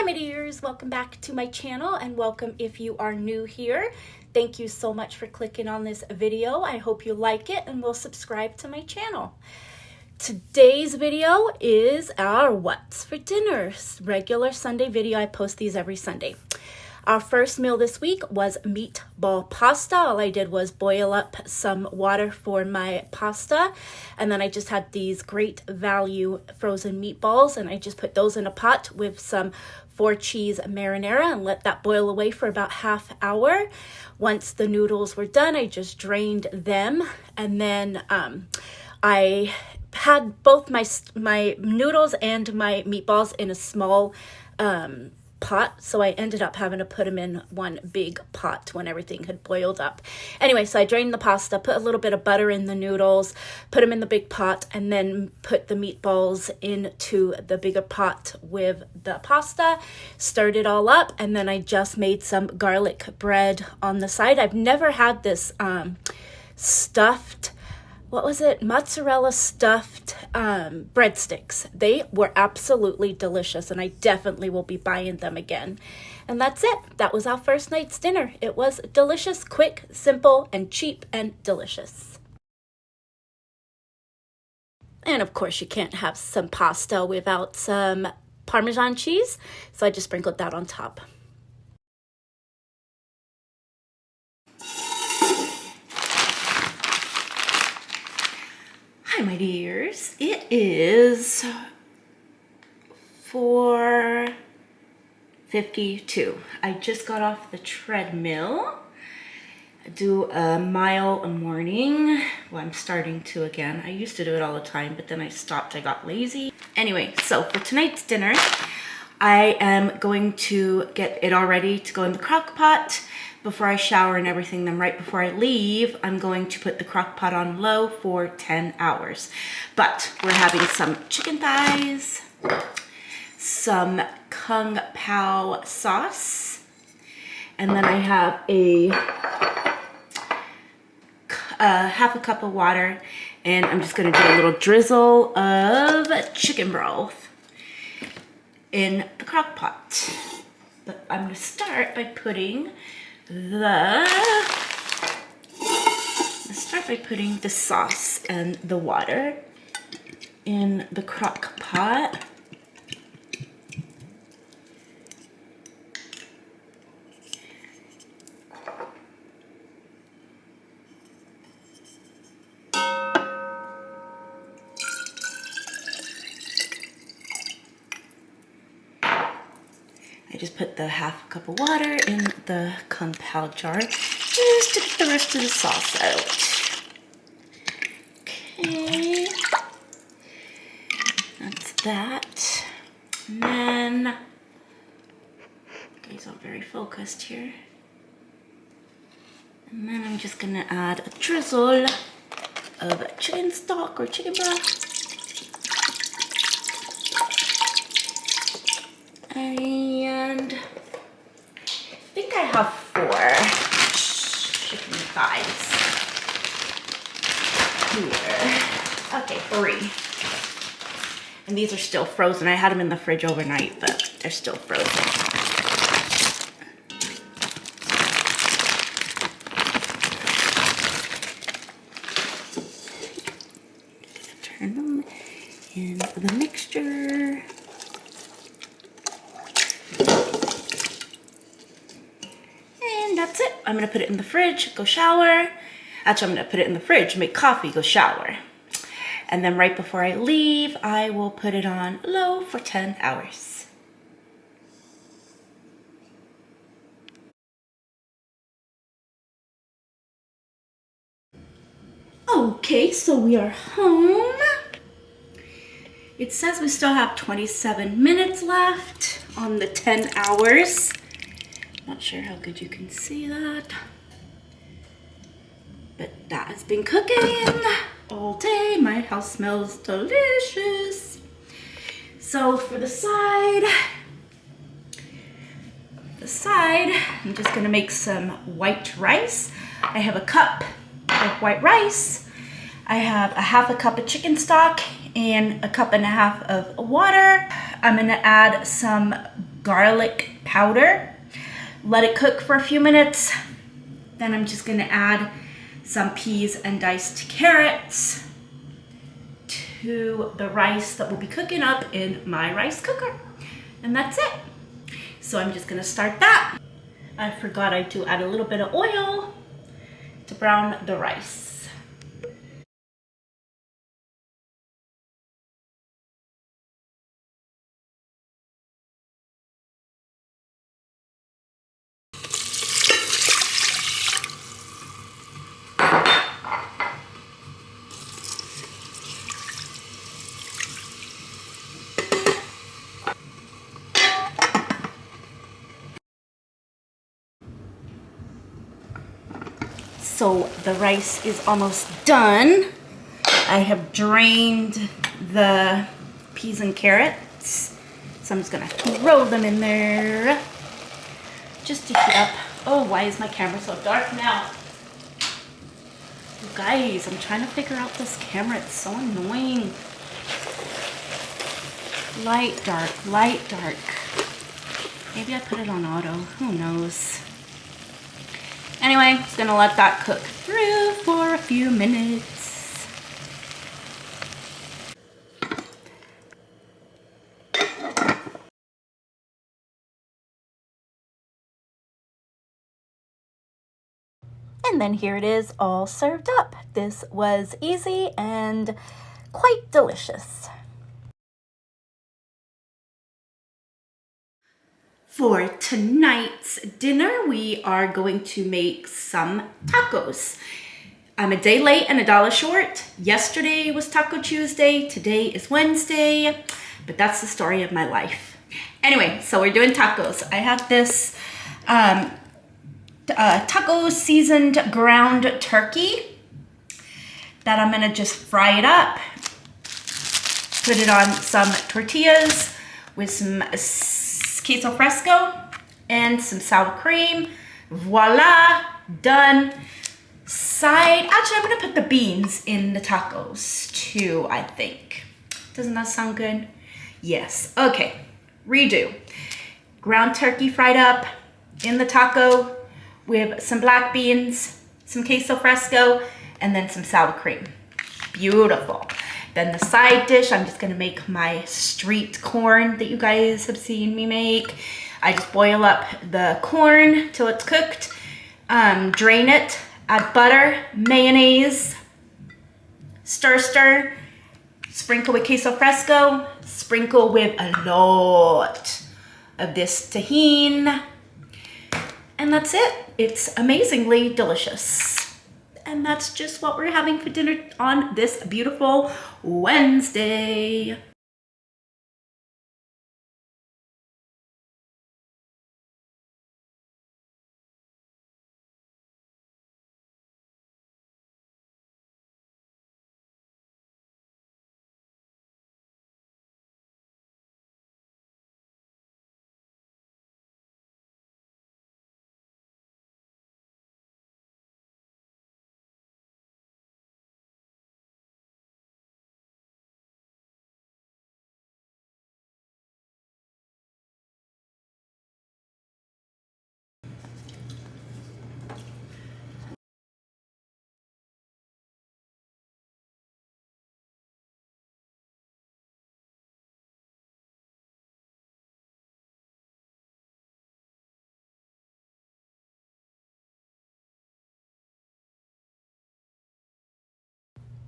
my dears, welcome back to my channel and welcome if you are new here. Thank you so much for clicking on this video. I hope you like it and will subscribe to my channel. Today's video is our what's for dinner regular Sunday video. I post these every Sunday. Our first meal this week was meatball pasta. All I did was boil up some water for my pasta, and then I just had these great value frozen meatballs, and I just put those in a pot with some 4-cheese marinara and let that boil away for about half hour. Once the noodles were done, I just drained them, and then I had both my noodles and my meatballs in a small pot, so I ended up having to put them in one big pot when everything had boiled up. Anyway, so I drained the pasta, put a little bit of butter in the noodles, put them in the big pot, and then put the meatballs into the bigger pot with the pasta, stirred it all up, and then I just made some garlic bread on the side. I've never had this stuffed, what was it? Mozzarella stuffed breadsticks. They were absolutely delicious, and I definitely will be buying them again. And that's it. That was our first night's dinner. It was delicious, quick, simple, and cheap, and delicious. And of course, you can't have some pasta without some Parmesan cheese, so I just sprinkled that on top. Hi, my dears. It is 4:52. I just got off the treadmill. I do a mile a morning. Well, I'm starting to again. I used to do it all the time, but then I stopped. I got lazy. Anyway, so for tonight's dinner, I am going to get it all ready to go in the crock pot before I shower and everything. Then right before I leave, I'm going to put the crock pot on low for 10 hours. But we're having some chicken thighs, some Kung Pao sauce, and then I have a half a cup of water, and I'm just gonna do a little drizzle of chicken broth in the crock pot. But I'm gonna start by putting the sauce and the water in the crock pot. I just put the half a cup of water in the Kung Pao jar just to get the rest of the sauce out. Okay, that's that. And then, you guys are very focused here. And then I'm just gonna add a drizzle of chicken stock or chicken broth. And I think I have 4 chicken thighs here. Okay, 3. And these are still frozen. I had them in the fridge overnight, but they're still frozen. Turn them in the mixture. That's it. I'm gonna put it in the fridge, go shower. Actually, I'm gonna put it in the fridge, make coffee, go shower. And then right before I leave, I will put it on low for 10 hours. Okay, so we are home. It says we still have 27 minutes left on the 10 hours. Not sure how good you can see that, but that has been cooking all day. My house smells delicious. So for the side, I'm just gonna make some white rice. I have a cup of white rice. I have a half a cup of chicken stock and a cup and a half of water. I'm gonna add some garlic powder. Let it cook for a few minutes. Then I'm just gonna add some peas and diced carrots to the rice that will be cooking up in my rice cooker. And that's it. So I'm just gonna start that. I forgot I do add a little bit of oil to brown the rice. So the rice is almost done. I have drained the peas and carrots. So I'm just gonna throw them in there just to heat up. Oh, why is my camera so dark now? You guys, I'm trying to figure out this camera. It's so annoying. Light, dark, light, dark. Maybe I put it on auto, who knows? Anyway, just gonna let that cook through for a few minutes. And then here it is all served up. This was easy and quite delicious. For tonight's dinner, we are going to make some tacos. I'm a day late and a dollar short. Yesterday was Taco Tuesday, today is Wednesday, but that's the story of my life. Anyway, so we're doing tacos. I have this taco seasoned ground turkey that I'm gonna just fry it up, put it on some tortillas with some Queso Fresco and some sour cream. Voila, done. Actually, I'm gonna put the beans in the tacos too, I think. Doesn't that sound good? Yes, okay, redo. Ground turkey fried up in the taco with some black beans, some Queso Fresco, and then some sour cream. Beautiful. Then the side dish, I'm just gonna make my street corn that you guys have seen me make. I just boil up the corn till it's cooked, drain it, add butter, mayonnaise, stir, sprinkle with Queso Fresco, sprinkle with a lot of this tahini, and that's it. It's amazingly delicious. And that's just what we're having for dinner on this beautiful Wednesday.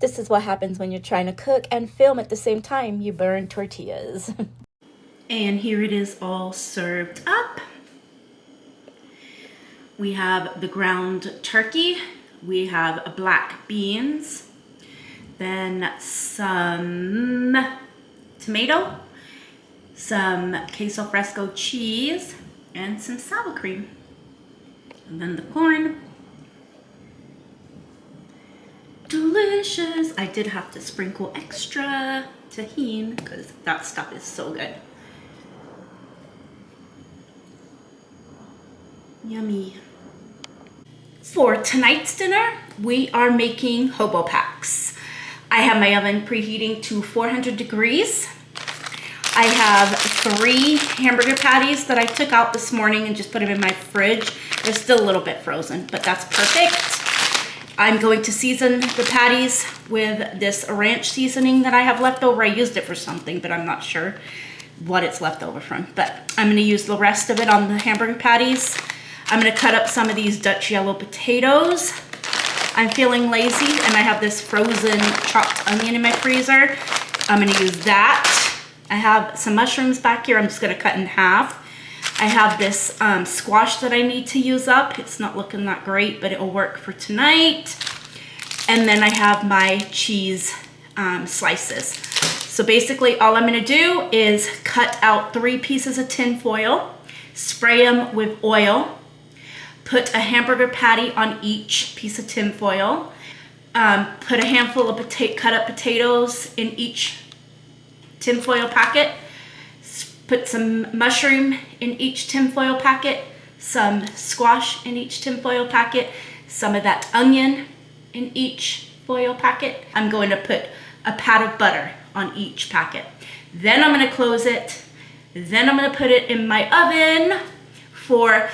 This is what happens when you're trying to cook and film at the same time. You burn tortillas. And here it is all served up. We have the ground turkey. We have black beans. Then some tomato, some Queso Fresco cheese, and some sour cream. And then the corn. Delicious. I did have to sprinkle extra tahini because that stuff is so good. Yummy. For tonight's dinner, we are making hobo packs. I have my oven preheating to 400 degrees. I have 3 hamburger patties that I took out this morning and just put them in my fridge. They're still a little bit frozen, but that's perfect. I'm going to season the patties with this ranch seasoning that I have left over. I used it for something, but I'm not sure what it's left over from. But I'm going to use the rest of it on the hamburger patties. I'm going to cut up some of these Dutch yellow potatoes. I'm feeling lazy, and I have this frozen chopped onion in my freezer. I'm going to use that. I have some mushrooms back here. I'm just going to cut in half. I have this squash that I need to use up. It's not looking that great, but it will work for tonight. And then I have my cheese slices. So basically all I'm going to do is cut out 3 pieces of tin foil, spray them with oil, put a hamburger patty on each piece of tin foil, put a handful of cut up potatoes in each tin foil packet, put some mushroom in each tin foil packet, some squash in each tin foil packet, some of that onion in each foil packet. I'm going to put a pat of butter on each packet. Then I'm going to close it. Then I'm going to put it in my oven for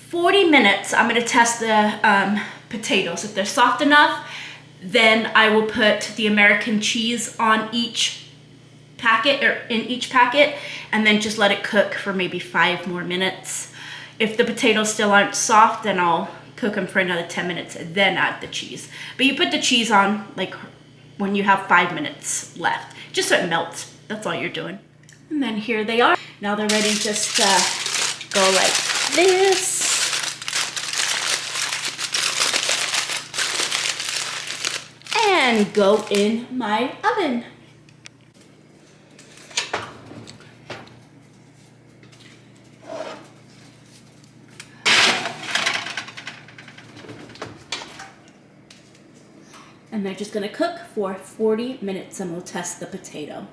40 minutes. I'm going to test the potatoes. If they're soft enough, then I will put the American cheese on each packet, or in each packet, and then just let it cook for maybe 5 more minutes. If the potatoes still aren't soft, then I'll cook them for another 10 minutes and then add the cheese. But you put the cheese on like when you have 5 minutes left, just so it melts. That's all you're doing. And then here they are. Now they're ready. Just go like this. And go in my oven. And they're just gonna cook for 40 minutes and we'll test the potato.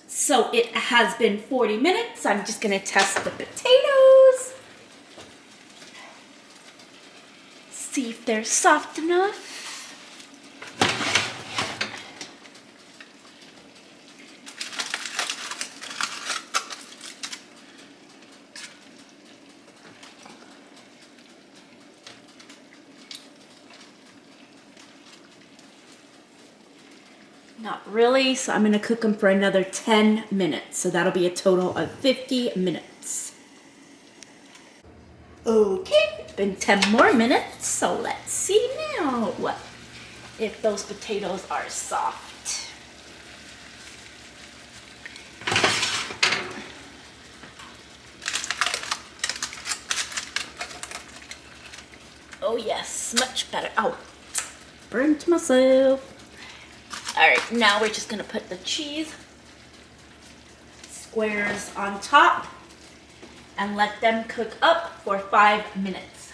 So it has been 40 minutes. I'm just gonna test the potatoes. See if they're soft enough. Not really, so I'm gonna cook them for another 10 minutes. So that'll be a total of 50 minutes. Okay, it's been 10 more minutes, so let's see now if those potatoes are soft. Oh yes, much better. Oh, burnt myself. All right, now we're just gonna put the cheese squares on top and let them cook up for 5 minutes.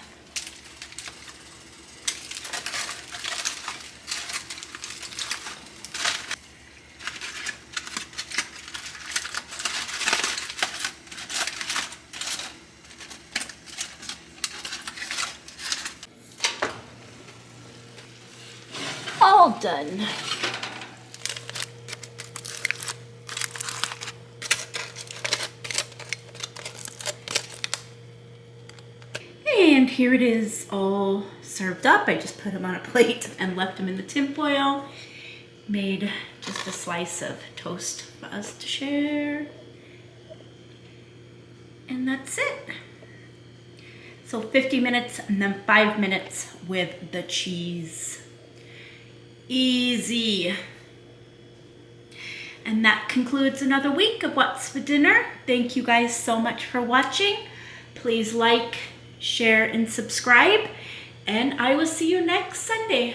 All done. And here it is all served up. I just put them on a plate and left them in the tin foil. Made just a slice of toast for us to share. And that's it. So 50 minutes and then 5 minutes with the cheese. Easy. And that concludes another week of What's for Dinner. Thank you guys so much for watching. Please like, share, and subscribe. And I will see you next Sunday.